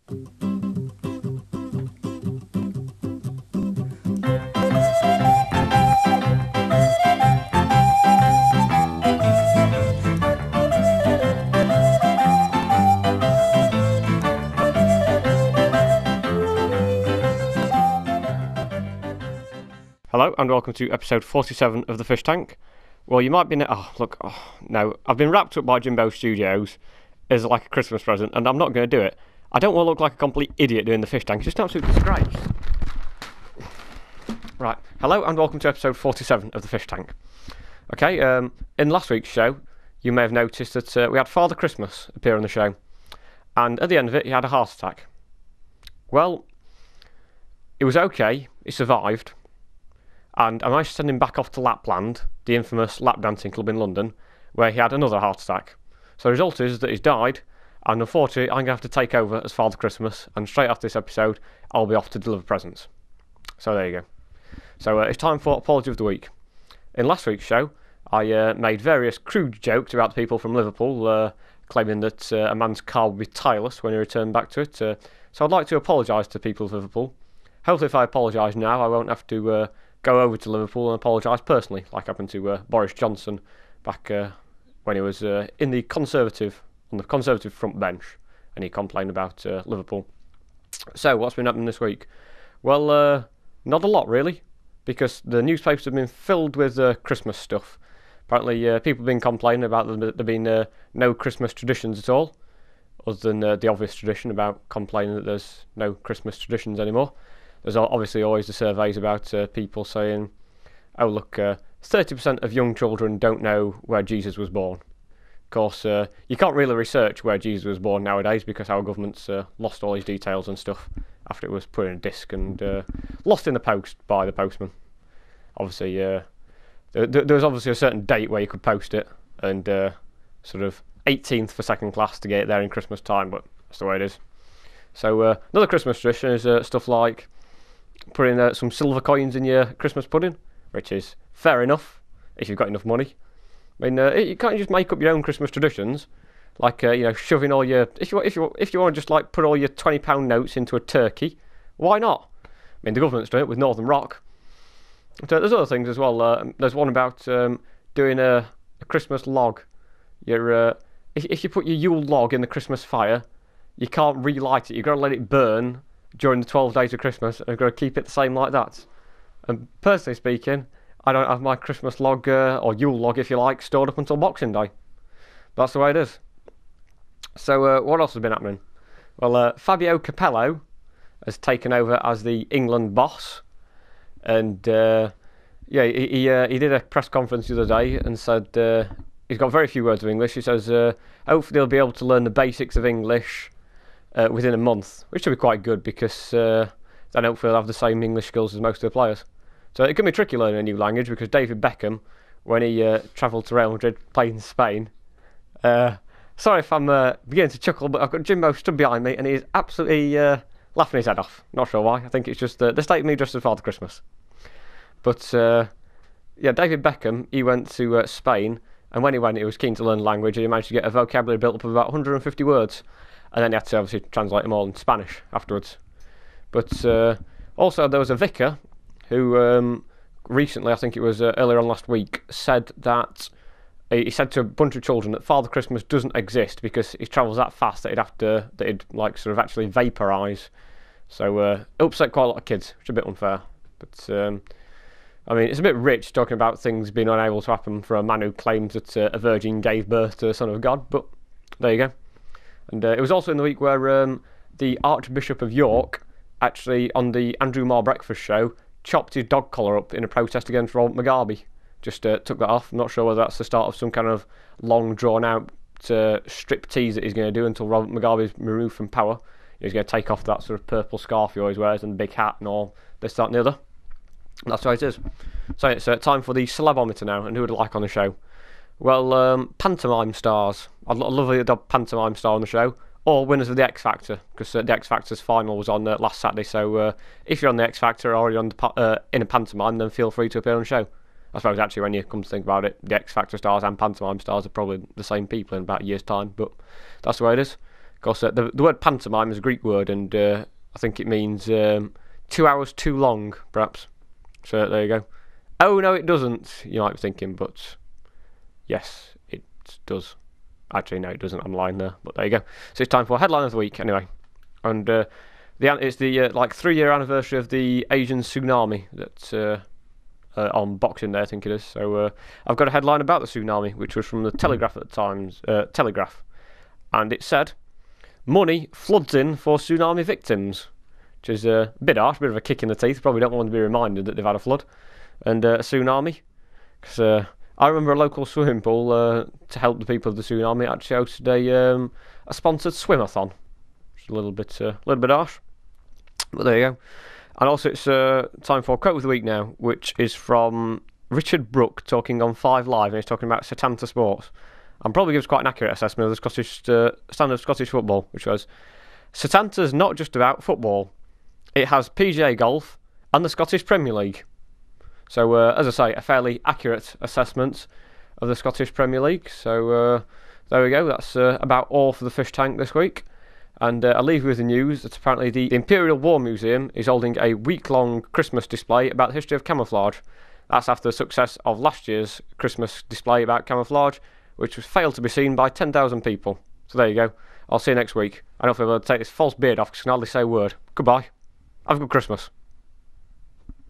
Hello and welcome to episode 47 of the Fish Tank. Well, you might be... no, I've been wrapped up by Jimbo Studios as like a Christmas present, and I'm not going to do it. I don't want to look like a complete idiot doing the Fish Tank. It's just an absolute disgrace. Right, hello and welcome to episode 47 of the Fish Tank. Okay, in last week's show, you may have noticed that we had Father Christmas appear on the show, and at the end of it, he had a heart attack. Well, it was okay, he survived, and I managed to send him back off to Lapland, the infamous lap dancing club in London, where he had another heart attack. So the result is that he's died, and unfortunately I'm going to have to take over as Father Christmas, and straight after this episode I'll be off to deliver presents. So there you go. So it's time for Apology of the Week. In last week's show I made various crude jokes about the people from Liverpool, claiming that a man's car would be tireless when he returned back to it. So I'd like to apologise to people of Liverpool. Hopefully if I apologise now I won't have to go over to Liverpool and apologise personally, like happened to Boris Johnson back when he was on the Conservative front bench, and he complained about Liverpool. So what's been happening this week? Well, not a lot really, because the newspapers have been filled with Christmas stuff. Apparently people have been complaining about there being no Christmas traditions at all, other than the obvious tradition about complaining that there's no Christmas traditions anymore. There's obviously always the surveys about people saying, oh look, 30% of young children don't know where Jesus was born. Of course, you can't really research where Jesus was born nowadays because our government's lost all his details and stuff after it was put in a disc and lost in the post by the postman. Obviously, there was obviously a certain date where you could post it, and sort of 18th for second class to get it there in Christmas time, but that's the way it is. So another Christmas tradition is stuff like putting some silver coins in your Christmas pudding, which is fair enough if you've got enough money. I mean, you can't just make up your own Christmas traditions, like shoving all your if you want to just like put all your £20 notes into a turkey. Why not? I mean, the government's done it with Northern Rock. So there's other things as well. There's one about doing a Christmas log. If you put your Yule log in the Christmas fire, you can't relight it. You've got to let it burn during the 12 days of Christmas, and you've got to keep it the same like that. And personally speaking, I don't have my Christmas log, or Yule log if you like, stored up until Boxing Day. But that's the way it is. So what else has been happening? Well, Fabio Capello has taken over as the England boss, and he did a press conference the other day and said he's got very few words of English. He says hopefully they'll be able to learn the basics of English within a month, which should be quite good because then hopefully they'll have the same English skills as most of the players. So it can be tricky learning a new language because David Beckham, when he travelled to Real Madrid, played in Spain. Sorry if I'm beginning to chuckle, but I've got Jimbo stood behind me and he's absolutely laughing his head off. Not sure why. I think it's just the state of me dressed as Father Christmas. But David Beckham, he went to Spain, and when he went, he was keen to learn the language, and he managed to get a vocabulary built up of about 150 words. And then he had to obviously translate them all in Spanish afterwards. But also there was a vicar who recently, I think it was earlier on last week, said that he said to a bunch of children that Father Christmas doesn't exist because he travels that fast that he'd like sort of actually vaporise. So it upset quite a lot of kids, which is a bit unfair. But I mean, it's a bit rich talking about things being unable to happen for a man who claims that a virgin gave birth to the Son of God. But there you go. And it was also in the week where the Archbishop of York, actually on the Andrew Marr Breakfast Show, chopped his dog collar up in a protest against Robert Mugabe. Just took that off. I'm not sure whether that's the start of some kind of long drawn out strip tease that he's going to do until Robert Mugabe is removed from power. He's going to take off that sort of purple scarf he always wears and the big hat and all this, that and the other. And that's how it is. So it's time for the celebometer now, and who would I like on the show? Well, pantomime stars. I'd love a pantomime star on the show, or winners of the X Factor, because the X Factor's final was on last Saturday. So if you're on the X Factor or you're in a pantomime, then feel free to appear on the show. I suppose actually when you come to think about it, the X Factor stars and pantomime stars are probably the same people in about a year's time, but that's the way it is. Of course, the word pantomime is a Greek word, and I think it means 2 hours too long, perhaps. So there you go. Oh, no, it doesn't, you might be thinking, but yes, it does. Actually, no, it doesn't. I'm lying there, but there you go. So it's time for Headline of the Week, anyway. And it's the 3-year anniversary of the Asian tsunami that's on Boxing Day, I think it is. So I've got a headline about the tsunami, which was from the Telegraph at the Times. Telegraph. And it said, "Money floods in for tsunami victims," which is a bit harsh, a bit of a kick in the teeth. Probably don't want to be reminded that they've had a flood and a tsunami. Because I remember a local swimming pool, to help the people of the tsunami, actually hosted a sponsored swimathon. Which is a little bit harsh. But there you go. And also it's time for Quote of the Week now, which is from Richard Brooke talking on 5 Live, and he's talking about Setanta Sports. And probably gives quite an accurate assessment of the Scottish standard of Scottish football, which was, "Setanta's not just about football. It has PGA golf and the Scottish Premier League." So, as I say, a fairly accurate assessment of the Scottish Premier League. So, there we go. That's about all for the Fish Tank this week. And I'll leave you with the news that apparently the Imperial War Museum is holding a week-long Christmas display about the history of camouflage. That's after the success of last year's Christmas display about camouflage, which was failed to be seen by 10,000 people. So there you go. I'll see you next week. I don't know if I'm going to take this false beard off because I can hardly say a word. Goodbye. Have a good Christmas.